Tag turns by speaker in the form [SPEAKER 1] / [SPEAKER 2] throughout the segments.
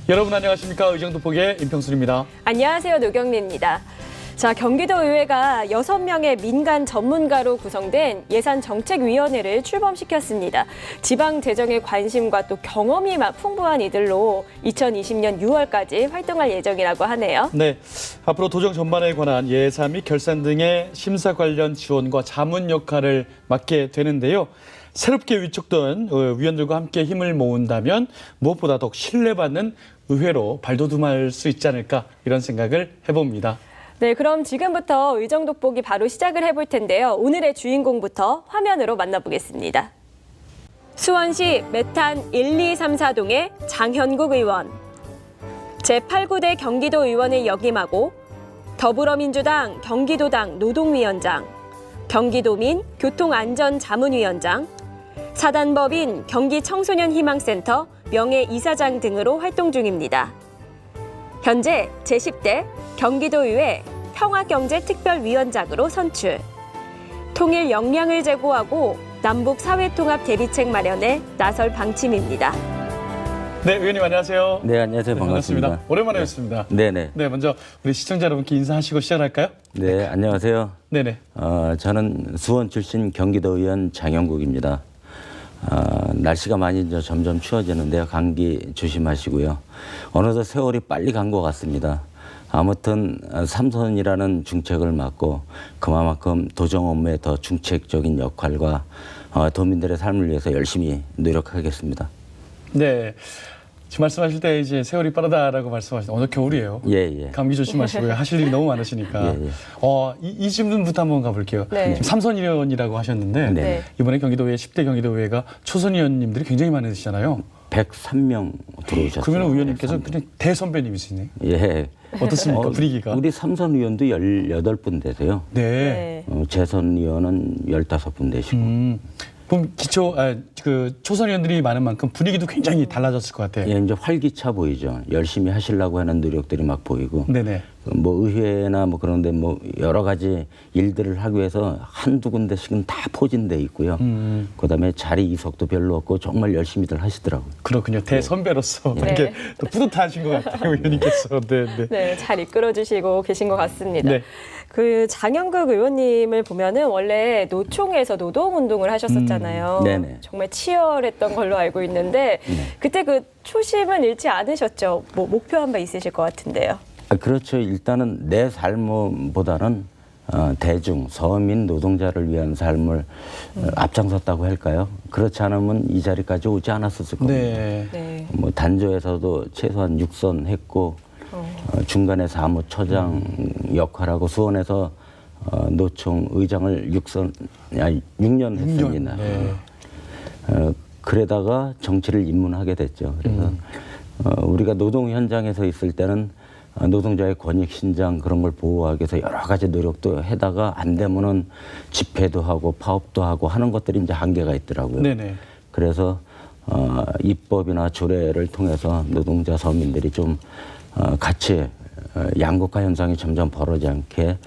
[SPEAKER 1] 여러분 안녕하십니까? 의정도폭의 임평순입니다.
[SPEAKER 2] 안녕하세요. 노경리입니다. 자, 경기도의회가 6명의 민간 전문가로 구성된 예산정책위원회를 출범시켰습니다. 지방 재정에 관심과 또 경험이 풍부한 이들로 2020년 6월까지 활동할 예정이라고 하네요.
[SPEAKER 1] 네, 앞으로 도정 전반에 관한 예산 및 결산 등의 심사 관련 지원과 자문 역할을 맡게 되는데요. 새롭게 위촉된 위원들과 함께 힘을 모은다면 무엇보다 더 신뢰받는 의회로 발돋움할 수 있지 않을까 이런 생각을 해봅니다.
[SPEAKER 2] 네, 그럼 지금부터 의정돋보기 바로 시작을 해볼 텐데요. 오늘의 주인공부터 화면으로 만나보겠습니다. 수원시 메탄 1, 2, 3, 4동의 장현국 의원. 제8구대 경기도의원을 역임하고 더불어민주당 경기도당 노동위원장, 경기도민 교통안전자문위원장, 사단법인 경기청소년희망센터 명예이사장 등으로 활동 중입니다. 현재 제10대 경기도의회 평화경제특별위원장으로 선출. 통일 역량을 제고하고 남북 사회통합 대비책 마련에 나설 방침입니다.
[SPEAKER 1] 네, 의원님 안녕하세요.
[SPEAKER 3] 네, 안녕하세요. 반갑습니다.
[SPEAKER 1] 오랜만에 뵙습니다.
[SPEAKER 3] 네네.
[SPEAKER 1] 네, 먼저 우리 시청자 여러분께 인사하시고 시작할까요?
[SPEAKER 3] 네, 안녕하세요.
[SPEAKER 1] 네네.
[SPEAKER 3] 저는 수원 출신 경기도의원 장영국입니다. 날씨가 많이 이제 점점 추워지는데요. 감기 조심하시고요. 어느덧 세월이 빨리 간 것 같습니다. 아무튼 삼선이라는 중책을 맡고 그만큼 도정 업무에 더 중책적인 역할과 도민들의 삶을 위해서 열심히 노력하겠습니다.
[SPEAKER 1] 네. 지금 말씀하실 때 이제 세월이 빠르다라고 말씀하시는데 오늘 겨울이에요.
[SPEAKER 3] 예.
[SPEAKER 1] 감기 조심하시고요. 하실 일이 너무 많으시니까.
[SPEAKER 3] 예.
[SPEAKER 1] 이 질문부터 한번 가볼게요.
[SPEAKER 2] 네.
[SPEAKER 1] 지금 삼선위원이라고 하셨는데
[SPEAKER 3] 네.
[SPEAKER 1] 이번에 경기도의 10대 경기도의회가 초선위원님들이 굉장히 많으시잖아요.
[SPEAKER 3] 103명 들어오셨어요.
[SPEAKER 1] 그러면 의원님께서 그냥 대선배님이시네.
[SPEAKER 3] 예.
[SPEAKER 1] 어떻습니까? 분위기가?
[SPEAKER 3] 우리 삼선 의원도 18분 되세요.
[SPEAKER 1] 네.
[SPEAKER 3] 재선 의원은 15분 되시고.
[SPEAKER 1] 그럼 초선 의원들이 많은 만큼 분위기도 굉장히 달라졌을 것 같아요.
[SPEAKER 3] 예, 이제 활기차 보이죠. 열심히 하시려고 하는 노력들이 막 보이고.
[SPEAKER 1] 네네.
[SPEAKER 3] 뭐 의회나 뭐 그런데 뭐 여러 가지 일들을 하기 위해서 한두 군데씩은 다 포진돼 있고요. 그다음에 자리 이석도 별로 없고 정말 열심히들 하시더라고요.
[SPEAKER 1] 그렇군요. 대선배로서 이렇게 또 뿌듯하신 것 같아요, 의원님께서. 네.
[SPEAKER 2] 네, 잘 이끌어 주시고 계신 것 같습니다.
[SPEAKER 1] 네.
[SPEAKER 2] 그 장현국 의원님을 보면은 원래 노총에서 노동운동을 하셨었잖아요.
[SPEAKER 3] 네네.
[SPEAKER 2] 정말 치열했던 걸로 알고 있는데 그때 그 초심은 잃지 않으셨죠? 뭐 목표 한 바 있으실 것 같은데요.
[SPEAKER 3] 그렇죠. 일단은 내 삶보다는 대중, 서민 노동자를 위한 삶을 앞장섰다고 할까요? 그렇지 않으면 이 자리까지 오지 않았었을 겁니다.
[SPEAKER 2] 네.
[SPEAKER 3] 뭐 단조에서도 최소한 6선 했고 중간에 사무처장 역할하고 수원에서 노총 의장을 6년 했습니다.
[SPEAKER 1] 네.
[SPEAKER 3] 그러다가 정치를 입문하게 됐죠. 그래서 우리가 노동 현장에서 있을 때는 노동자의 권익 신장 그런 걸 보호하기 위해서 여러 가지 노력도 해다가 안 되면은 집회도 하고 파업도 하고 하는 것들이 이제 한계가 있더라고요.
[SPEAKER 1] 네네.
[SPEAKER 3] 그래서 입법이나 조례를 통해서 노동자 서민들이 좀 같이 양극화 현상이 점점 벌어지지 않게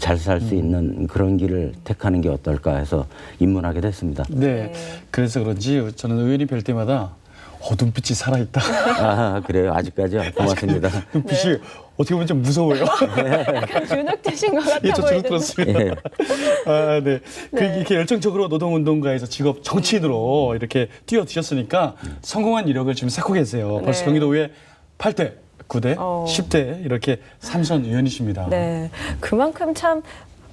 [SPEAKER 3] 잘 살 수 있는 그런 길을 택하는 게 어떨까 해서 입문하게 됐습니다.
[SPEAKER 1] 네. 그래서 그런지 저는 의원이 뵐 때마다 눈빛이 살아있다.
[SPEAKER 3] 아, 그래요? 아직까지요? 고맙습니다.
[SPEAKER 1] 눈빛이 어떻게 보면 좀 무서워요.
[SPEAKER 2] 약간 주눅드신 것 같아
[SPEAKER 1] 예, 저 주눅
[SPEAKER 2] 보이는데.
[SPEAKER 1] 들었습니다.
[SPEAKER 3] 예.
[SPEAKER 1] 네. 이렇게 열정적으로 노동운동가에서 직업 정치인으로 이렇게 뛰어드셨으니까 성공한 이력을 지금 쌓고 계세요. 벌써
[SPEAKER 2] 네.
[SPEAKER 1] 경기도의 8대, 9대, 10대 이렇게 삼선 의원이십니다.
[SPEAKER 2] 네, 그만큼 참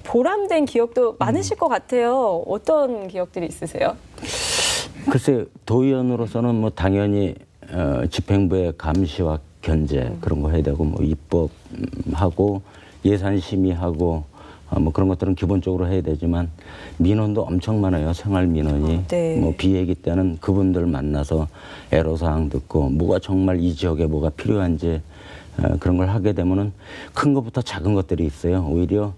[SPEAKER 2] 보람된 기억도 많으실 것 같아요. 어떤 기억들이 있으세요?
[SPEAKER 3] 글쎄 도의원으로서는 뭐 당연히 집행부의 감시와 견제 그런 거 해야 되고 뭐 입법하고 예산 심의하고 뭐 그런 것들은 기본적으로 해야 되지만 민원도 엄청 많아요. 생활 민원이.
[SPEAKER 2] 네.
[SPEAKER 3] 뭐 비회기 때는 그분들 만나서 애로사항 듣고 뭐가 정말 이 지역에 뭐가 필요한지 그런 걸 하게 되면은 큰 것부터 작은 것들이 있어요. 오히려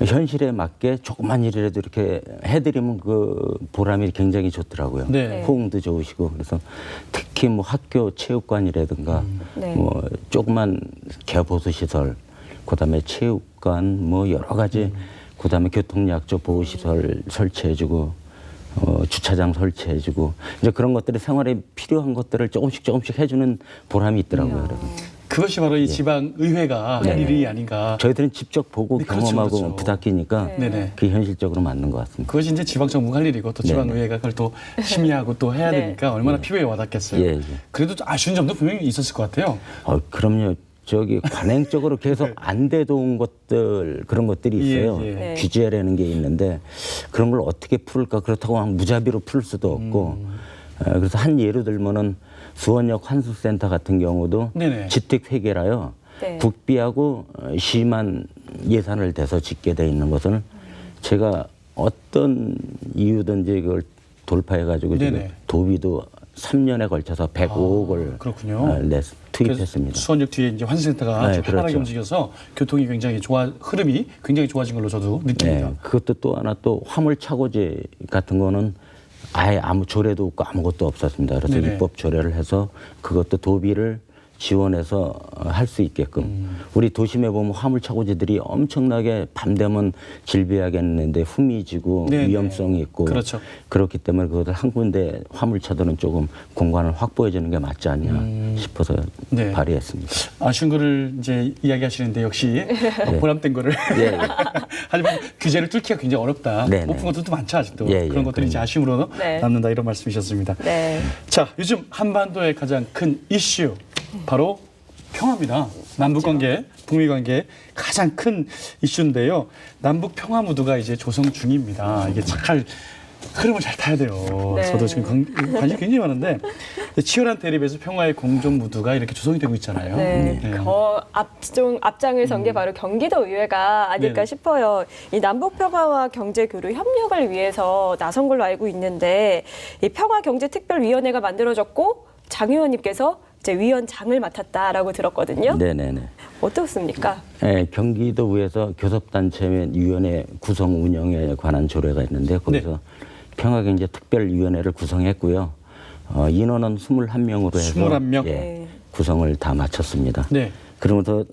[SPEAKER 3] 현실에 맞게 조그만 일이라도 이렇게 해드리면 그 보람이 굉장히 좋더라고요.
[SPEAKER 1] 네.
[SPEAKER 3] 호응도 좋으시고 그래서 특히 뭐 학교 체육관이라든가
[SPEAKER 2] 네.
[SPEAKER 3] 뭐 조그만 개보수 시설, 그다음에 체육관 뭐 여러 가지, 그다음에 교통약조 보호시설 설치해주고 주차장 설치해주고 이제 그런 것들이 생활에 필요한 것들을 조금씩 해주는 보람이 있더라고요. 그래서.
[SPEAKER 1] 그것이 바로 이 지방 의회가 할 일이 아닌가.
[SPEAKER 3] 저희들은 직접 보고
[SPEAKER 1] 네, 그렇죠,
[SPEAKER 3] 경험하고
[SPEAKER 1] 그렇죠.
[SPEAKER 3] 부닥기니까
[SPEAKER 1] 네네.
[SPEAKER 3] 그게 현실적으로 맞는 것 같습니다.
[SPEAKER 1] 그것이 이제 지방 정부가 할 일이고 또 지방 의회가 그걸 또 심의하고 또 해야
[SPEAKER 2] 네.
[SPEAKER 1] 되니까 얼마나 피부에 와닿겠어요.
[SPEAKER 3] 예, 예.
[SPEAKER 1] 그래도 좀 아쉬운 점도 분명히 있었을 것 같아요.
[SPEAKER 3] 그럼요. 저기 관행적으로 계속 안 되던 것들 그런 것들이 있어요.
[SPEAKER 1] 예, 예.
[SPEAKER 2] 네.
[SPEAKER 3] 규제라는 게 있는데 그런 걸 어떻게 풀까 그렇다고 막 무자비로 풀 수도 없고 그래서 한 예로 들면은 수원역 환수센터 같은 경우도
[SPEAKER 1] 네네.
[SPEAKER 3] 주택 회계라요.
[SPEAKER 2] 네.
[SPEAKER 3] 국비하고 시만 예산을 대서 짓게 돼 있는 것은 제가 어떤 이유든지 이걸 돌파해가지고 지금
[SPEAKER 1] 네네.
[SPEAKER 3] 도비도 3년에 걸쳐서 105억을
[SPEAKER 1] 그렇군요.
[SPEAKER 3] 투입했습니다.
[SPEAKER 1] 그래서 수원역 뒤에 이제 환승센터가
[SPEAKER 3] 네,
[SPEAKER 1] 좀 활발하게
[SPEAKER 3] 그렇죠.
[SPEAKER 1] 움직여서 교통이 굉장히 흐름이 굉장히 좋아진 걸로 저도 느낍니다.
[SPEAKER 3] 네, 그것도 또 하나 또 화물 차고지 같은 거는 아예 아무 조례도 없고 아무것도 없었습니다. 그래서
[SPEAKER 1] 네네.
[SPEAKER 3] 입법 조례를 해서 그것도 도비를 지원해서 할 수 있게끔 우리 도심에 보면 화물 차고지들이 엄청나게 밤 되면 질비하겠는데 흠이 지고
[SPEAKER 1] 네네.
[SPEAKER 3] 위험성이 있고
[SPEAKER 1] 그렇죠.
[SPEAKER 3] 그렇기 때문에 그것을 한 군데 화물차들은 조금 공간을 확보해 주는 게 맞지 않냐 싶어서
[SPEAKER 1] 네.
[SPEAKER 3] 발의했습니다.
[SPEAKER 1] 아쉬운 거를 이제 이야기하시는데 역시 보람된 거를
[SPEAKER 3] 예, 예.
[SPEAKER 1] 하지만 규제를 뚫기가 굉장히 어렵다.
[SPEAKER 3] 네네.
[SPEAKER 1] 못 푼 것들도 많죠 아직도.
[SPEAKER 3] 예, 예,
[SPEAKER 1] 그런 것들이 이제
[SPEAKER 3] 그럼요.
[SPEAKER 1] 아쉬움으로
[SPEAKER 2] 네.
[SPEAKER 1] 남는다 이런 말씀이셨습니다.
[SPEAKER 2] 네.
[SPEAKER 1] 자, 요즘 한반도의 가장 큰 이슈 바로 평화입니다. 남북 관계, 북미 관계 가장 큰 이슈인데요. 남북 평화 무드가 이제 조성 중입니다. 이게 잘 흐름을 잘 타야 돼요.
[SPEAKER 2] 네.
[SPEAKER 1] 저도 지금 관심이 굉장히 많은데 치열한 대립에서 평화의 공존 무드가 이렇게 조성이 되고 있잖아요.
[SPEAKER 2] 네,
[SPEAKER 1] 네.
[SPEAKER 2] 앞장을 선 게 바로 경기도 의회가 아닐까
[SPEAKER 1] 네네.
[SPEAKER 2] 싶어요. 이 남북 평화와 경제 교류 협력을 위해서 나선 걸로 알고 있는데 이 평화 경제 특별위원회가 만들어졌고 장 의원님께서 이제 위원장을 맡았다라고 들었거든요.
[SPEAKER 3] 네네네.
[SPEAKER 2] 어떻습니까?
[SPEAKER 3] 네, 경기도의회에서 교섭단체위원회 구성 운영에 관한 조례가 있는데 거기서 평화경제특별위원회를 구성했고요. 인원은 21명으로 해서
[SPEAKER 1] 21명?
[SPEAKER 2] 네.
[SPEAKER 3] 구성을 다 마쳤습니다.
[SPEAKER 1] 네.
[SPEAKER 3] 그러면서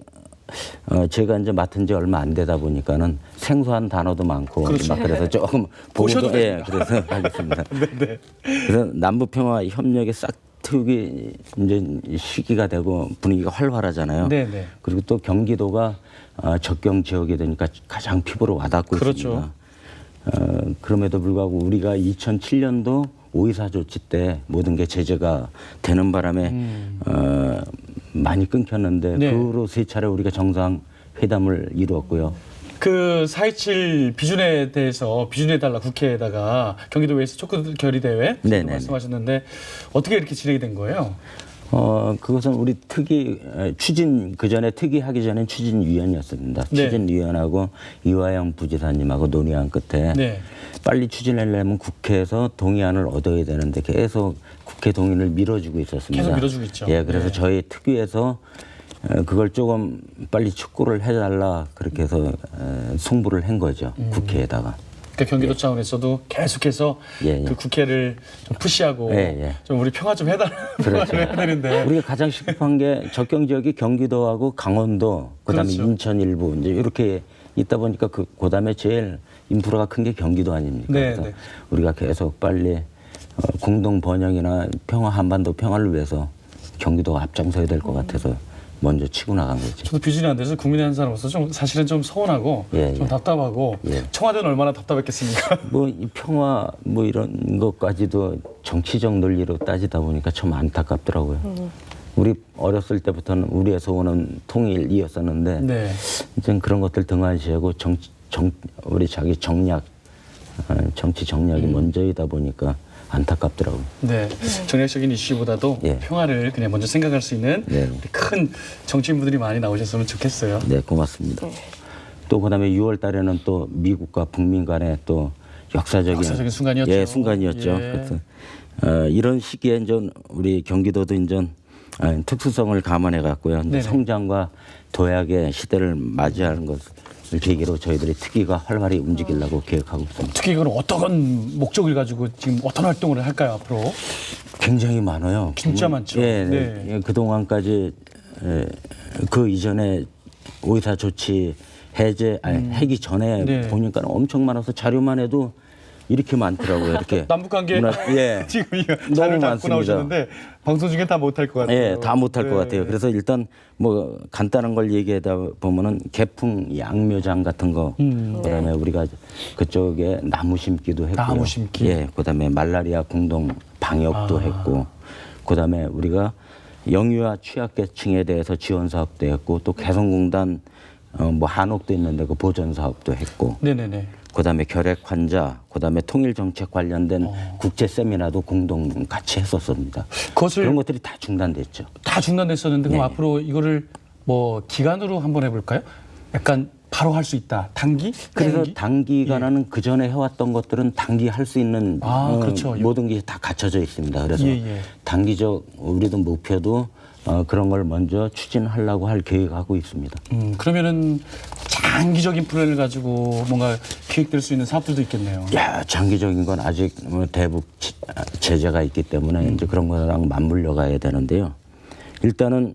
[SPEAKER 3] 제가 이제 맡은 지 얼마 안 되다 보니까는 생소한 단어도 많고
[SPEAKER 1] 그렇죠.
[SPEAKER 3] 막 그래서 조금
[SPEAKER 1] 보셔도
[SPEAKER 3] 보고도 그래서 하겠습니다.
[SPEAKER 1] 네.
[SPEAKER 3] 그래서 남북평화 협력의 싹트기 이제 시기가 되고 분위기가 활발하잖아요.
[SPEAKER 1] 네, 네.
[SPEAKER 3] 그리고 또 경기도가 접경 지역이 되니까 가장 피부로 와닿고
[SPEAKER 1] 그렇죠.
[SPEAKER 3] 있습니다. 그럼에도 불구하고 우리가 2007년도 5.24 조치 때 모든 게 제재가 되는 바람에 많이 끊겼는데
[SPEAKER 1] 네.
[SPEAKER 3] 그 후로 세 차례 우리가 정상 회담을 이루었고요.
[SPEAKER 1] 그 4.27 비준에 대해서 비준해달라 국회에다가 경기도의회에서 촉구 결의 대회
[SPEAKER 3] 네네네.
[SPEAKER 1] 말씀하셨는데 어떻게 이렇게 진행이 된 거예요?
[SPEAKER 3] 그것은 우리 그 전에 특위하기 전엔 추진위원이었습니다.
[SPEAKER 1] 네.
[SPEAKER 3] 추진위원하고 이화영 부지사님하고 논의한 끝에
[SPEAKER 1] 네.
[SPEAKER 3] 빨리 추진하려면 국회에서 동의안을 얻어야 되는데 계속 국회 동의를 미뤄주고 있었습니다.
[SPEAKER 1] 계속 미뤄주고 있죠.
[SPEAKER 3] 예, 그래서
[SPEAKER 1] 네.
[SPEAKER 3] 저희 특위에서 그걸 조금 빨리 촉구를 해달라 그렇게 해서 송부를 한 거죠. 국회에다가.
[SPEAKER 1] 그러니까 경기도 차원에서도 계속해서
[SPEAKER 3] 예, 예.
[SPEAKER 1] 그 국회를 좀 푸시하고
[SPEAKER 3] 예, 예.
[SPEAKER 1] 좀 우리 평화 좀 해달라
[SPEAKER 3] 그렇죠.
[SPEAKER 1] 해야 되는데
[SPEAKER 3] 우리가 가장 시급한 게 접경 지역이 경기도하고 강원도, 그다음에
[SPEAKER 1] 그렇죠.
[SPEAKER 3] 인천 일부 이제 이렇게 있다 보니까 그다음에 제일 인프라가 큰 게 경기도 아닙니까?
[SPEAKER 1] 네,
[SPEAKER 3] 그래서
[SPEAKER 1] 네.
[SPEAKER 3] 우리가 계속 빨리 공동 번영이나 평화 한반도 평화를 위해서 경기도가 앞장서야 될 것 같아서 먼저 치고 나간 거죠.
[SPEAKER 1] 저도 비준이 안 돼서 국민의 한 사람으로서 좀 사실은 좀 서운하고
[SPEAKER 3] 예,
[SPEAKER 1] 좀
[SPEAKER 3] 예.
[SPEAKER 1] 답답하고
[SPEAKER 3] 예.
[SPEAKER 1] 청와대는 얼마나 답답했겠습니까?
[SPEAKER 3] 뭐 이 평화 뭐 이런 것까지도 정치적 논리로 따지다 보니까 참 안타깝더라고요. 우리 어렸을 때부터는 우리의 소원은 통일이었었는데
[SPEAKER 1] 네.
[SPEAKER 3] 이제 그런 것들 등한시하고 우리 자기 정치 정략이 먼저이다 보니까 안타깝더라고요.
[SPEAKER 1] 네. 정략적인 이슈보다도
[SPEAKER 3] 예.
[SPEAKER 1] 평화를 그냥 먼저 생각할 수 있는
[SPEAKER 3] 네.
[SPEAKER 1] 우리 큰 정치인분들이 많이 나오셨으면 좋겠어요.
[SPEAKER 3] 네, 고맙습니다. 또 그다음에 6월 달에는 또 미국과 북미 간에 또 역사적인
[SPEAKER 1] 순간이었죠.
[SPEAKER 3] 예, 순간이었죠.
[SPEAKER 1] 예.
[SPEAKER 3] 그래서 이런 시기에 이제 우리 경기도도 이제 특수성을 감안해 갖고요.
[SPEAKER 1] 네네.
[SPEAKER 3] 성장과 도약의 시대를 맞이하는 것을 계기로 저희들이 특위가 활발히 움직이려고 계획하고 있습니다.
[SPEAKER 1] 특히 그건 어떤 목적을 가지고 지금 어떤 활동을 할까요 앞으로?
[SPEAKER 3] 굉장히 많아요.
[SPEAKER 1] 진짜 많죠.
[SPEAKER 3] 예,
[SPEAKER 1] 네.
[SPEAKER 3] 예, 그동안까지 그 이전에 5.24 조치 하기 전에
[SPEAKER 1] 네.
[SPEAKER 3] 보니까 엄청 많아서 자료만 해도 이렇게 많더라고요. 이렇게
[SPEAKER 1] 남북 관계
[SPEAKER 3] 예.
[SPEAKER 1] 지금 이거
[SPEAKER 3] 너무
[SPEAKER 1] 자료를 잡고
[SPEAKER 3] 많습니다.
[SPEAKER 1] 나오셨는데 방송 중에 다 못할 것 같아요.
[SPEAKER 3] 예, 다 못할
[SPEAKER 1] 네.
[SPEAKER 3] 것 같아요. 그래서 일단 뭐 간단한 걸 얘기하다 보면은 개풍 양묘장 같은 거, 그다음에 우리가 그쪽에 나무 심기도 했고요.
[SPEAKER 1] 나무 심기.
[SPEAKER 3] 예, 그다음에 말라리아 공동 방역도 했고, 그다음에 우리가 영유아 취약계층에 대해서 지원 사업도 했고, 또 개성공단 뭐 한옥도 있는데 그 보존 사업도 했고,
[SPEAKER 1] 네네네.
[SPEAKER 3] 그다음에 결핵 환자, 그다음에 통일 정책 관련된 국제 세미나도 공동 같이 했었습니다.
[SPEAKER 1] 그것을
[SPEAKER 3] 그런 것들이 다 중단됐죠.
[SPEAKER 1] 다 중단됐었는데 그럼
[SPEAKER 3] 네.
[SPEAKER 1] 앞으로 이거를 뭐 기간으로 한번 해볼까요? 약간 바로 할 수 있다. 단기?
[SPEAKER 3] 그래서
[SPEAKER 1] 단기?
[SPEAKER 3] 단기간은 그 전에 해왔던 것들은 단기 할 수 있는
[SPEAKER 1] 그렇죠.
[SPEAKER 3] 모든 게 다 갖춰져 있습니다. 그래서
[SPEAKER 1] 예.
[SPEAKER 3] 단기적 우리도 목표도 그런 걸 먼저 추진하려고 할 계획하고 있습니다.
[SPEAKER 1] 그러면은 장기적인 플랜을 가지고 뭔가 기획될 수 있는 사업들도 있겠네요.
[SPEAKER 3] 야, 장기적인 건 아직 뭐 대북 제재가 있기 때문에 이제 그런 거랑 맞물려 가야 되는데요. 일단은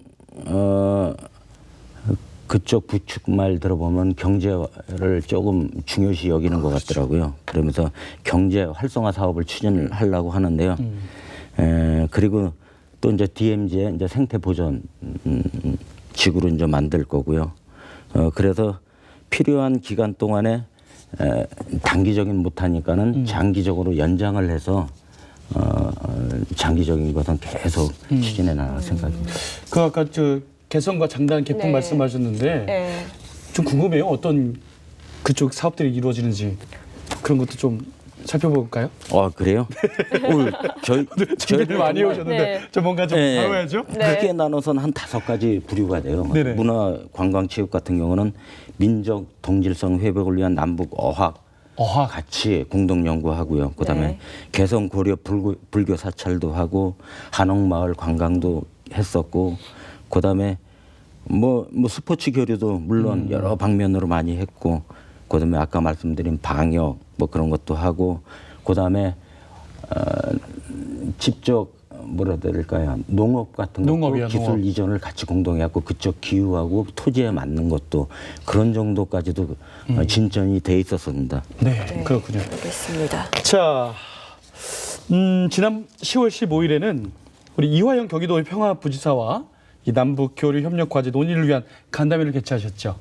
[SPEAKER 3] 그쪽 부축 말 들어보면 경제를 조금 중요시 여기는 것 같더라고요. 그러면서 경제 활성화 사업을 추진을 하려고 하는데요. 그리고 또 이제 DMZ의 이제 생태 보존 지구로 이제 만들 거고요. 그래서 필요한 기간 동안에 단기적인 못하니까는 장기적으로 연장을 해서 장기적인 것은 계속 추진해 나갈 생각입니다.
[SPEAKER 1] 그 아까 저 개성과 장단 개풍
[SPEAKER 2] 네.
[SPEAKER 1] 말씀하셨는데
[SPEAKER 2] 네.
[SPEAKER 1] 좀 궁금해요. 어떤 그쪽 사업들이 이루어지는지 그런 것도 좀 살펴볼까요?
[SPEAKER 3] 그래요? 저희
[SPEAKER 1] 준비를 많이
[SPEAKER 3] 정말
[SPEAKER 1] 오셨는데
[SPEAKER 2] 네.
[SPEAKER 1] 좀 뭔가 좀
[SPEAKER 3] 네.
[SPEAKER 1] 다뤄야죠.
[SPEAKER 2] 네.
[SPEAKER 3] 크게 나눠서는 한 5가지 부류가 돼요.
[SPEAKER 1] 네네.
[SPEAKER 3] 문화, 관광, 체육 같은 경우는 민족 동질성 회복을 위한 남북 어학 같이 공동 연구하고요. 그다음에
[SPEAKER 2] 네.
[SPEAKER 3] 개성 고려 불교 사찰도 하고 한옥마을 관광도 했었고, 그다음에 뭐 스포츠 교류도 물론 여러 방면으로 많이 했고, 그다음에 아까 말씀드린 방역 뭐 그런 것도 하고, 그다음에 직접 뭐라 해야 될까요? 농업 같은 것도
[SPEAKER 1] 농업이요,
[SPEAKER 3] 기술
[SPEAKER 1] 농업.
[SPEAKER 3] 이전을 같이 공동해갖고 그쪽 기후하고 토지에 맞는 것도 그런 정도까지도 진전이 돼 있었습니다.
[SPEAKER 1] 네, 그렇군요.
[SPEAKER 2] 알겠습니다.
[SPEAKER 1] 자, 지난 10월 15일에는 우리 이화영 경기도의 평화부지사와 이 남북 교류 협력 과제 논의를 위한 간담회를 개최하셨죠.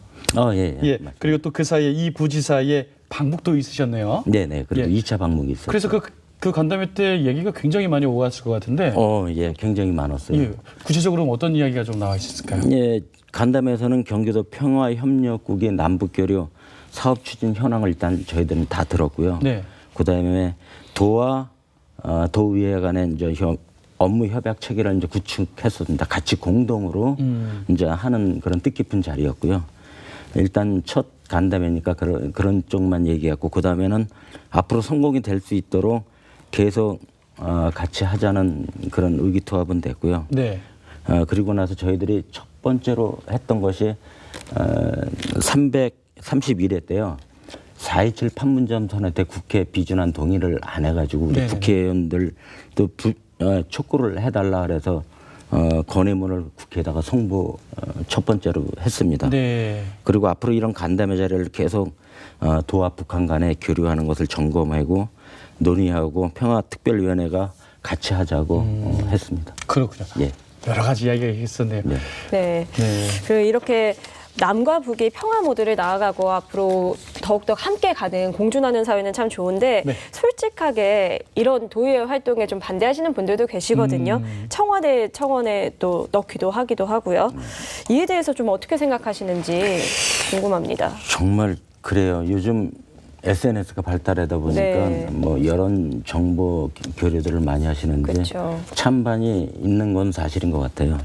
[SPEAKER 1] 예. 그리고 또 그 사이에 이 부지사의 방북도 있으셨네요.
[SPEAKER 3] 네네. 그리고
[SPEAKER 1] 예.
[SPEAKER 3] 2차 방문이 있었죠.
[SPEAKER 1] 그래서 그 간담회 때 얘기가 굉장히 많이 오갔을 것 같은데.
[SPEAKER 3] 예, 굉장히 많았어요.
[SPEAKER 1] 예. 구체적으로 어떤 이야기가 좀 나와 있을까요?
[SPEAKER 3] 예, 간담회에서는 경기도 평화협력국의 남북교류 사업 추진 현황을 일단 저희들은 다 들었고요.
[SPEAKER 1] 네.
[SPEAKER 3] 그다음에 도와 도의회 간의 이제 업무 협약 체계를 이제 구축했습니다. 같이 공동으로 이제 하는 그런 뜻깊은 자리였고요. 일단 첫 간담회니까 그런 쪽만 얘기했고, 그다음에는 앞으로 성공이 될 수 있도록 계속 같이 하자는 그런 의기투합은 됐고요.
[SPEAKER 1] 네.
[SPEAKER 3] 그리고 나서 저희들이 첫 번째로 했던 것이 331회 때요. 4.27 판문점 선언 때 국회 비준안 동의를 안 해가지고 우리
[SPEAKER 1] 네네.
[SPEAKER 3] 국회의원들도 촉구를 해달라 그래서 건의문을 국회에다가 송부 첫 번째로 했습니다.
[SPEAKER 1] 네.
[SPEAKER 3] 그리고 앞으로 이런 간담회 자리를 계속 도와 북한 간에 교류하는 것을 점검하고 논의하고 평화특별위원회가 같이 하자고 했습니다.
[SPEAKER 1] 그렇군요.
[SPEAKER 3] 예.
[SPEAKER 1] 여러 가지 이야기가 있었네요.
[SPEAKER 3] 네.
[SPEAKER 2] 네.
[SPEAKER 1] 네.
[SPEAKER 2] 이렇게 남과 북이 평화 모드를 나아가고 앞으로 더욱더 함께 가는 공존하는 사회는 참 좋은데
[SPEAKER 1] 네.
[SPEAKER 2] 솔직하게 이런 도의회 활동에 좀 반대하시는 분들도 계시거든요. 청원에 또 넣기도 하기도 하고요. 이에 대해서 좀 어떻게 생각하시는지 궁금합니다.
[SPEAKER 3] 정말 그래요. 요즘 SNS가 발달하다 보니까
[SPEAKER 2] 네.
[SPEAKER 3] 뭐 여론 정보 교류들을 많이 하시는데
[SPEAKER 2] 그렇죠.
[SPEAKER 3] 찬반이 있는 건 사실인 것 같아요.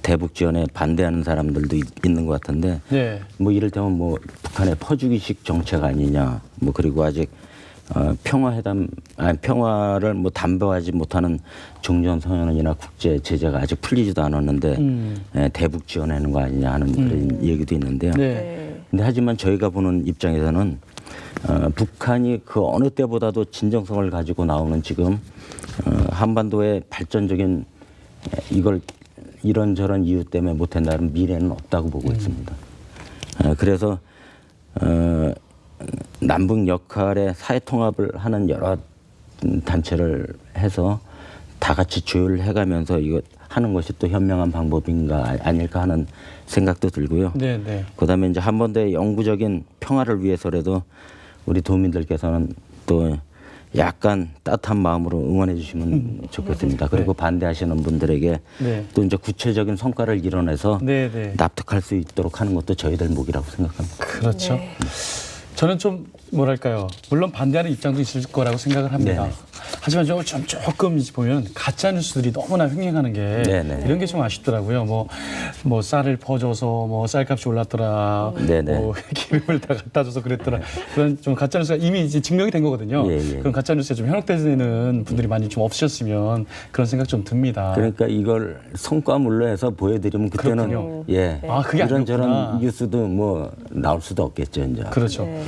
[SPEAKER 3] 대북 지원에 반대하는 사람들도 있는 것 같은데
[SPEAKER 1] 네.
[SPEAKER 3] 뭐 이를테면 뭐 북한의 퍼주기식 정책 아니냐, 뭐 그리고 아직 평화를 뭐 담보하지 못하는 종전선언이나 국제 제재가 아직 풀리지도 않았는데 대북 지원하는 거 아니냐 하는 그런 얘기도 있는데요.
[SPEAKER 1] 네.
[SPEAKER 3] 근데 하지만 저희가 보는 입장에서는 북한이 그 어느 때보다도 진정성을 가지고 나오는 지금 한반도의 발전적인 이걸 이런저런 이유 때문에 못한다는 미래는 없다고 보고 있습니다. 그래서 남북 역할의 사회 통합을 하는 여러 단체를 해서 다 같이 조율을 해가면서 이거 하는 것이 또 현명한 방법인가 아닐까 하는 생각도 들고요.
[SPEAKER 1] 네, 네.
[SPEAKER 3] 그다음에 이제 한 번 더 영구적인 평화를 위해서라도 우리 도민들께서는 또 약간 따뜻한 마음으로 응원해 주시면 좋겠습니다. 그리고 반대하시는 분들에게
[SPEAKER 1] 네.
[SPEAKER 3] 또 이제 구체적인 성과를 이뤄내서
[SPEAKER 1] 네, 네.
[SPEAKER 3] 납득할 수 있도록 하는 것도 저희들 몫이라고 생각합니다.
[SPEAKER 1] 그렇죠.
[SPEAKER 2] 네.
[SPEAKER 1] 저는 좀 뭐랄까요. 물론 반대하는 입장도 있을 거라고 생각을 합니다.
[SPEAKER 3] 네네.
[SPEAKER 1] 하지만 조금 보면 가짜 뉴스들이 너무나 횡행하는 게
[SPEAKER 3] 네네.
[SPEAKER 1] 이런 게 좀 아쉽더라고요. 뭐 쌀을 퍼줘서 뭐 쌀값이 올랐더라.
[SPEAKER 3] 네네.
[SPEAKER 1] 뭐 기름을 다 갖다 줘서 그랬더라. 그런 좀 가짜 뉴스가 이미 이제 증명이 된 거거든요.
[SPEAKER 3] 예, 예.
[SPEAKER 1] 그런 가짜 뉴스에 좀 현혹되는 분들이 많이 좀 없으셨으면 그런 생각 좀 듭니다.
[SPEAKER 3] 그러니까 이걸 성과물로 해서 보여드리면 그때는
[SPEAKER 1] 그렇군요.
[SPEAKER 3] 예
[SPEAKER 1] 아, 그게
[SPEAKER 3] 이런저런
[SPEAKER 1] 아니었구나.
[SPEAKER 3] 뉴스도 뭐 나올 수도 없겠죠 이제.
[SPEAKER 1] 그렇죠.
[SPEAKER 2] 네.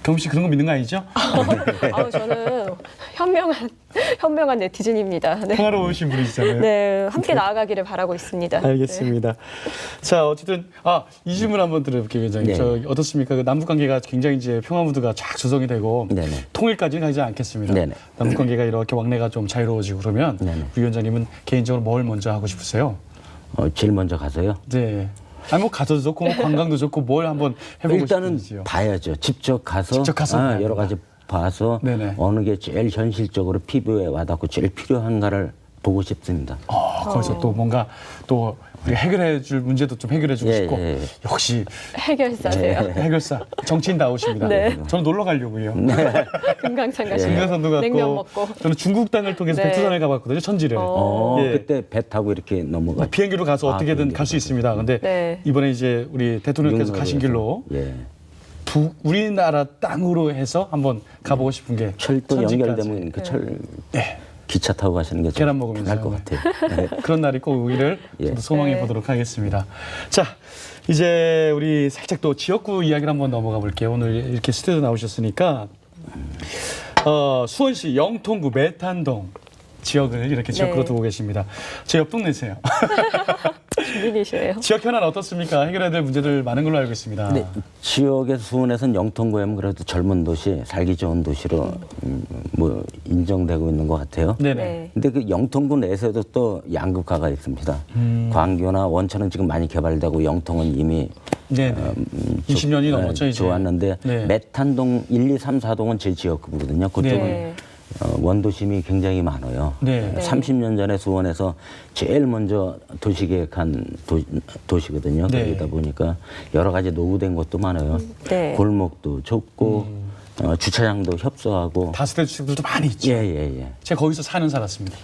[SPEAKER 1] 경미 씨 그런 거 믿는 거 아니죠?
[SPEAKER 2] 저는 현명한 네티즌입니다. 네.
[SPEAKER 1] 평화로우신 분이시잖아요.
[SPEAKER 2] 네, 함께 나아가기를 바라고 있습니다.
[SPEAKER 1] 알겠습니다. 자, 어쨌든 이 질문 한번 들어볼게요, 위원장님.
[SPEAKER 3] 네.
[SPEAKER 1] 저 어떻습니까? 그 남북 관계가 굉장히 이제 평화 무드가 쫙 조성이 되고
[SPEAKER 3] 네네.
[SPEAKER 1] 통일까지는 가지 않겠습니다.
[SPEAKER 3] 네네.
[SPEAKER 1] 남북 관계가 이렇게 왕래가 좀 자유로워지고 그러면
[SPEAKER 3] 네네.
[SPEAKER 1] 우리 위원장님은 개인적으로 뭘 먼저 하고 싶으세요?
[SPEAKER 3] 제일 먼저 가서요.
[SPEAKER 1] 네. 아니 뭐 가도 좋고 뭐 관광도 좋고 뭘 한번 해보고
[SPEAKER 3] 일단은
[SPEAKER 1] 싶은지요.
[SPEAKER 3] 봐야죠. 직접 가서,
[SPEAKER 1] 직접 가서 봐야
[SPEAKER 3] 여러 가지 봐서
[SPEAKER 1] 네네.
[SPEAKER 3] 어느 게 제일 현실적으로 피부에 와닿고 제일 필요한가를 보고 싶습니다.
[SPEAKER 1] 거기서 또 뭔가 또 우리가 해결해 줄 문제도 좀 해결해 주고
[SPEAKER 3] 예,
[SPEAKER 1] 싶고
[SPEAKER 3] 예.
[SPEAKER 1] 역시
[SPEAKER 2] 해결사세요.
[SPEAKER 1] 해결사 정치인 나오십니다.
[SPEAKER 2] 네.
[SPEAKER 1] 저는 놀러 가려고요.
[SPEAKER 2] 금강산
[SPEAKER 3] 예.
[SPEAKER 2] 가시고
[SPEAKER 1] 금강산도
[SPEAKER 2] 냉면
[SPEAKER 1] 갔고
[SPEAKER 2] 먹고.
[SPEAKER 1] 저는 중국 땅을 통해서
[SPEAKER 2] 네.
[SPEAKER 1] 백두산을 가봤거든요. 천지를. 예.
[SPEAKER 3] 그때 배 타고 이렇게 넘어가.
[SPEAKER 1] 비행기로 가서 어떻게든
[SPEAKER 3] 비행기로
[SPEAKER 1] 갈 수
[SPEAKER 3] 가서.
[SPEAKER 1] 있습니다. 근데
[SPEAKER 2] 네.
[SPEAKER 1] 이번에 이제 우리 대통령께서 가신 길로
[SPEAKER 3] 예.
[SPEAKER 1] 우리나라 땅으로 해서 한번 가보고 싶은 게
[SPEAKER 3] 철도
[SPEAKER 1] 천지까지.
[SPEAKER 3] 연결되면 그 철
[SPEAKER 1] 네.
[SPEAKER 3] 기차 타고 가시는 게
[SPEAKER 1] 계란 먹으면서.
[SPEAKER 3] 할것 같아요. 네.
[SPEAKER 1] 그런 날이 꼭 오기를
[SPEAKER 3] 예.
[SPEAKER 1] 저도 소망해
[SPEAKER 2] 네.
[SPEAKER 1] 보도록 하겠습니다. 자, 이제 우리 살짝 또 지역구 이야기를 한번 넘어가 볼게요. 오늘 이렇게 스튜디오 나오셨으니까 수원시 영통구 매탄동 지역을 이렇게 지역구로
[SPEAKER 2] 네.
[SPEAKER 1] 두고 계십니다. 제 옆 동네세요.
[SPEAKER 2] 주민이시네요.
[SPEAKER 1] 지역 현안 어떻습니까? 해결해야 될 문제들 많은 걸로 알고 있습니다.
[SPEAKER 3] 네, 지역에서 수원에서는 영통구에는 그래도 젊은 도시, 살기 좋은 도시로 뭐 인정되고 있는 것 같아요.
[SPEAKER 1] 네네.
[SPEAKER 2] 네.
[SPEAKER 3] 근데 그 영통구 내에서도 또 양극화가 있습니다. 광교나 원천은 지금 많이 개발되고 영통은 이미
[SPEAKER 1] 네네. 20년이 넘었죠, 이제.
[SPEAKER 3] 좋았는데
[SPEAKER 1] 네.
[SPEAKER 3] 매탄동 1, 2, 3, 4동은 제 지역구거든요. 그쪽은
[SPEAKER 2] 네.
[SPEAKER 3] 원도심이 굉장히 많아요.
[SPEAKER 1] 네.
[SPEAKER 3] 30년 전에 수원에서 제일 먼저 도시계획한 도시거든요.
[SPEAKER 1] 네.
[SPEAKER 3] 그러다 보니까 여러 가지 노후된 것도 많아요.
[SPEAKER 2] 네.
[SPEAKER 3] 골목도 좁고 주차장도 협소하고.
[SPEAKER 1] 다세대 주택들도 많이 있죠.
[SPEAKER 3] 예.
[SPEAKER 1] 제가 거기서 사는 살았습니다.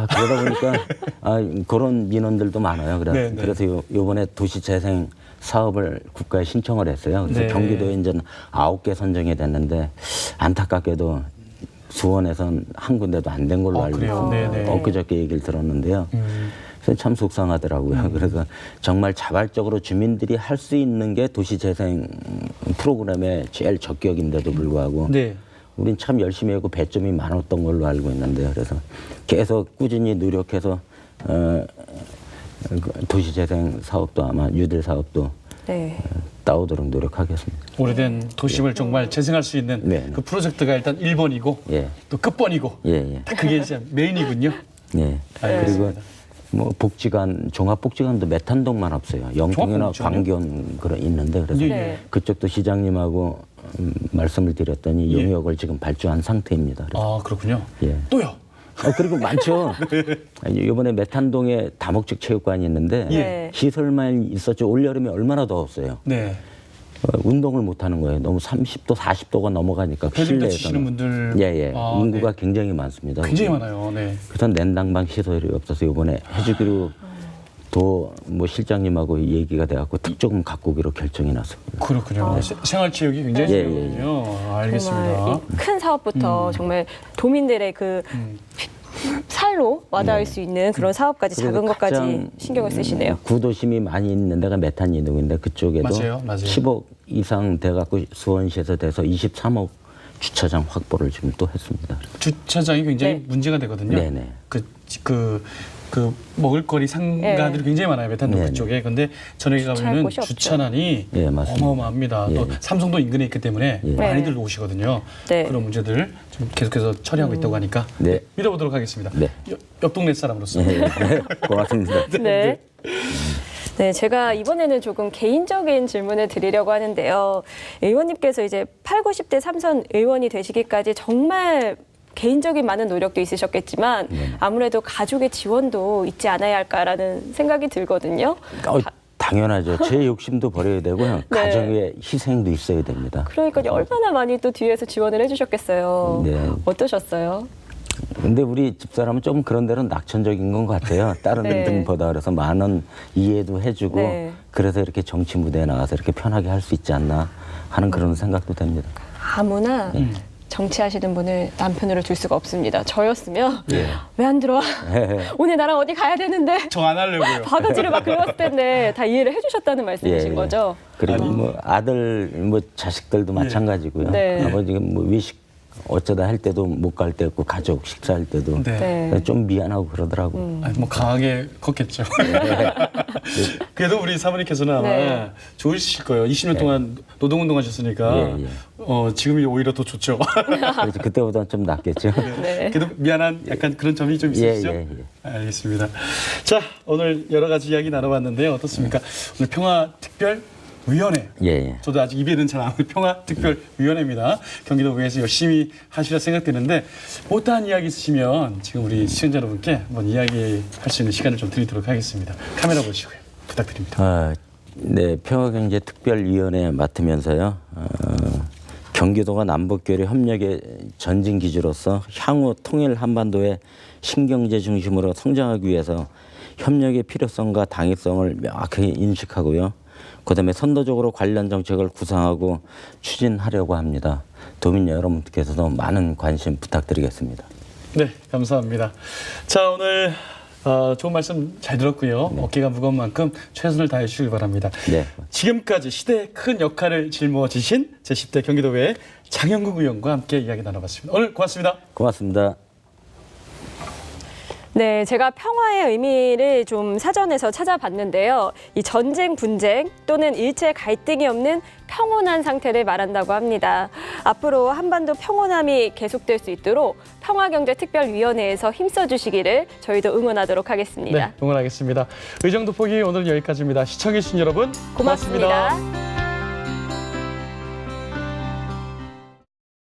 [SPEAKER 3] 그러다 보니까 그런 민원들도 많아요.
[SPEAKER 1] 네, 네.
[SPEAKER 3] 그래서 요번에 도시재생 사업을 국가에 신청을 했어요. 그래서
[SPEAKER 1] 네.
[SPEAKER 3] 경기도에 이제 9개 선정이 됐는데 안타깝게도 수원에선 한 군데도 안 된 걸로 알고
[SPEAKER 1] 그래요?
[SPEAKER 3] 있습니다.
[SPEAKER 1] 네네.
[SPEAKER 3] 엊그저께 얘기를 들었는데요. 그래서 참 속상하더라고요. 그래서 정말 자발적으로 주민들이 할 수 있는 게 도시재생 프로그램의 제일 적격인데도 불구하고
[SPEAKER 1] 네.
[SPEAKER 3] 우린 참 열심히 하고 배점이 많았던 걸로 알고 있는데요. 그래서 계속 꾸준히 노력해서 도시재생 사업도 아마 뉴딜 사업도
[SPEAKER 2] 네.
[SPEAKER 3] 따오도록 노력하겠습니다.
[SPEAKER 1] 오래된 도심을 정말 재생할 수 있는
[SPEAKER 3] 네.
[SPEAKER 1] 그 프로젝트가 일단 1번이고
[SPEAKER 3] 예.
[SPEAKER 1] 또 끝번이고
[SPEAKER 3] 예.
[SPEAKER 1] 그게 이제 메인이군요.
[SPEAKER 3] 예.
[SPEAKER 1] 알겠습니다.
[SPEAKER 3] 그리고 뭐 복지관, 종합복지관도 매탄동만 없어요. 영통이나
[SPEAKER 1] 종합복지관이요?
[SPEAKER 3] 광교는 그런 있는데 그래서
[SPEAKER 1] 예,
[SPEAKER 2] 예.
[SPEAKER 3] 그쪽도 시장님하고 말씀을 드렸더니
[SPEAKER 1] 예.
[SPEAKER 3] 용역을 지금 발주한 상태입니다. 그래서
[SPEAKER 1] 그렇군요.
[SPEAKER 3] 예.
[SPEAKER 1] 또요.
[SPEAKER 3] 그리고 많죠. 이번에 매탄동에 다목적 체육관이 있는데
[SPEAKER 2] 예.
[SPEAKER 3] 시설만 있었죠. 올여름에 얼마나 더웠어요.
[SPEAKER 1] 네.
[SPEAKER 3] 운동을 못 하는 거예요. 너무 30도, 40도가 넘어가니까
[SPEAKER 1] 배드민턴 치시는
[SPEAKER 3] 실내에서는.
[SPEAKER 1] 분들
[SPEAKER 3] 예. 인구가
[SPEAKER 1] 네.
[SPEAKER 3] 굉장히 많습니다.
[SPEAKER 1] 굉장히 많아요. 네.
[SPEAKER 3] 그래서 냉난방 시설이 없어서 이번에 해주기로 뭐 실장님하고 얘기가 돼갖고 특조금 갖고 오기로 결정이 났습니다.
[SPEAKER 1] 그렇군요. 생활체육이 굉장히
[SPEAKER 3] 예,
[SPEAKER 1] 중요하군요. 알겠습니다.
[SPEAKER 2] 정말 이큰 사업부터 정말 도민들의 그 살로 와닿을 수 있는 그런 사업까지 작은
[SPEAKER 3] 그리고
[SPEAKER 2] 것까지
[SPEAKER 3] 가장,
[SPEAKER 2] 신경을 쓰시네요.
[SPEAKER 3] 구도심이 많이 있는 데가 메탄이동인데 그쪽에도
[SPEAKER 1] 맞아요.
[SPEAKER 3] 10억 이상 돼갖고 수원시에서 돼서 23억 주차장 확보를 지금 또 했습니다.
[SPEAKER 1] 주차장이 굉장히
[SPEAKER 2] 네.
[SPEAKER 1] 문제가 되거든요.
[SPEAKER 3] 네네.
[SPEAKER 1] 그 먹을거리 상가들이 굉장히 많아요. 메탄도
[SPEAKER 3] 네네.
[SPEAKER 1] 그쪽에. 근데 저녁에
[SPEAKER 2] 주차할
[SPEAKER 1] 가면은
[SPEAKER 2] 곳이 없죠.
[SPEAKER 1] 주차난이
[SPEAKER 3] 예, 맞습니다.
[SPEAKER 1] 어마어마합니다.
[SPEAKER 3] 예.
[SPEAKER 1] 또 삼성도 인근에 있기 때문에
[SPEAKER 3] 예.
[SPEAKER 1] 많이들
[SPEAKER 2] 네.
[SPEAKER 1] 오시거든요.
[SPEAKER 2] 네.
[SPEAKER 1] 그런 문제들을 좀 계속해서 처리하고 있다고 하니까
[SPEAKER 3] 네.
[SPEAKER 1] 믿어보도록 하겠습니다.
[SPEAKER 3] 네.
[SPEAKER 1] 옆 동네 사람으로서.
[SPEAKER 3] 예, 고맙습니다.
[SPEAKER 2] 네. 네, 제가 이번에는 조금 개인적인 질문을 드리려고 하는데요. 의원님께서 이제 8, 90대 삼선 의원이 되시기까지 정말 개인적인 많은 노력도 있으셨겠지만 아무래도 가족의 지원도 있지 않아야 할까라는 생각이 들거든요.
[SPEAKER 3] 당연하죠. 제 욕심도 버려야 되고요.
[SPEAKER 2] 네.
[SPEAKER 3] 가정의 희생도 있어야 됩니다.
[SPEAKER 2] 그러니까 얼마나 많이 또 뒤에서 지원을 해주셨겠어요.
[SPEAKER 3] 네.
[SPEAKER 2] 어떠셨어요?
[SPEAKER 3] 근데 우리 집사람은 좀 그런 데는 낙천적인 건 같아요. 다른
[SPEAKER 2] 네.
[SPEAKER 3] 데보다 그래서 많은 이해도 해주고
[SPEAKER 2] 네.
[SPEAKER 3] 그래서 이렇게 정치 무대에 나가서 이렇게 편하게 할 수 있지 않나 하는 그런 생각도 됩니다.
[SPEAKER 2] 아무나 정치하시는 분을 남편으로 둘 수가 없습니다. 저였으면
[SPEAKER 3] 예.
[SPEAKER 2] 왜 안 들어와? 오늘 나랑 어디 가야 되는데
[SPEAKER 1] 저 안 하려고요.
[SPEAKER 2] 바가지를 막 긁었을 텐데 다 이해를 해주셨다는 말씀이신
[SPEAKER 3] 예, 예.
[SPEAKER 2] 거죠?
[SPEAKER 3] 그리고 뭐 아들, 뭐 자식들도 마찬가지고요.
[SPEAKER 2] 네.
[SPEAKER 3] 아버지가 뭐 외식 어쩌다 할 때도 못 갈 때 있고 가족 식사할 때도
[SPEAKER 2] 네.
[SPEAKER 3] 좀 미안하고 그러더라고.
[SPEAKER 1] 아니, 뭐 강하게 컸겠죠. 그래도 우리 사모님께서는 아마
[SPEAKER 2] 네.
[SPEAKER 1] 좋으실 거예요. 20년 동안 노동운동하셨으니까
[SPEAKER 3] 예, 예.
[SPEAKER 1] 지금이 오히려 더 좋죠.
[SPEAKER 3] 그래서 그때보다는 좀 낫겠죠.
[SPEAKER 2] 네.
[SPEAKER 1] 그래도 미안한 약간 그런 점이 좀
[SPEAKER 3] 예,
[SPEAKER 1] 있으시죠?
[SPEAKER 3] 예,
[SPEAKER 1] 알겠습니다. 자, 오늘 여러 가지 이야기 나눠봤는데요. 어떻습니까? 오늘 평화특별위원회.
[SPEAKER 3] 예, 예.
[SPEAKER 1] 저도 아직 입에는 잘 안 오는 평화특별위원회입니다. 경기도의회에서 열심히 하시려 생각되는데 못다한 이야기 있으시면 지금 우리 시청자 여러분께 한번 이야기할 수 있는 시간을 좀 드리도록 하겠습니다. 카메라 보시고요. 부탁드립니다.
[SPEAKER 3] 네, 평화경제특별위원회 맡으면서요. 경기도가 남북교류 협력의 전진 기지로서 향후 통일 한반도의 신경제 중심으로 성장하기 위해서 협력의 필요성과 당위성을 명확하게 인식하고요. 그다음에 선도적으로 관련 정책을 구상하고 추진하려고 합니다. 도민 여러분께서도 많은 관심 부탁드리겠습니다.
[SPEAKER 1] 네, 감사합니다. 자, 오늘 좋은 말씀 잘 들었고요. 어깨가 무거운 만큼 최선을 다해 주시길 바랍니다.
[SPEAKER 3] 네.
[SPEAKER 1] 지금까지 시대에 큰 역할을 짊어지신 제10대 경기도의회 장영국 의원과 함께 이야기 나눠봤습니다. 오늘 고맙습니다.
[SPEAKER 3] 고맙습니다.
[SPEAKER 2] 네, 제가 평화의 의미를 좀 사전에서 찾아봤는데요. 이 전쟁, 분쟁 또는 일체 갈등이 없는 평온한 상태를 말한다고 합니다. 앞으로 한반도 평온함이 계속될 수 있도록 평화경제특별위원회에서 힘써주시기를 저희도 응원하도록 하겠습니다.
[SPEAKER 1] 네, 응원하겠습니다. 의정도포기 오늘 여기까지입니다. 시청해주신 여러분
[SPEAKER 2] 고맙습니다.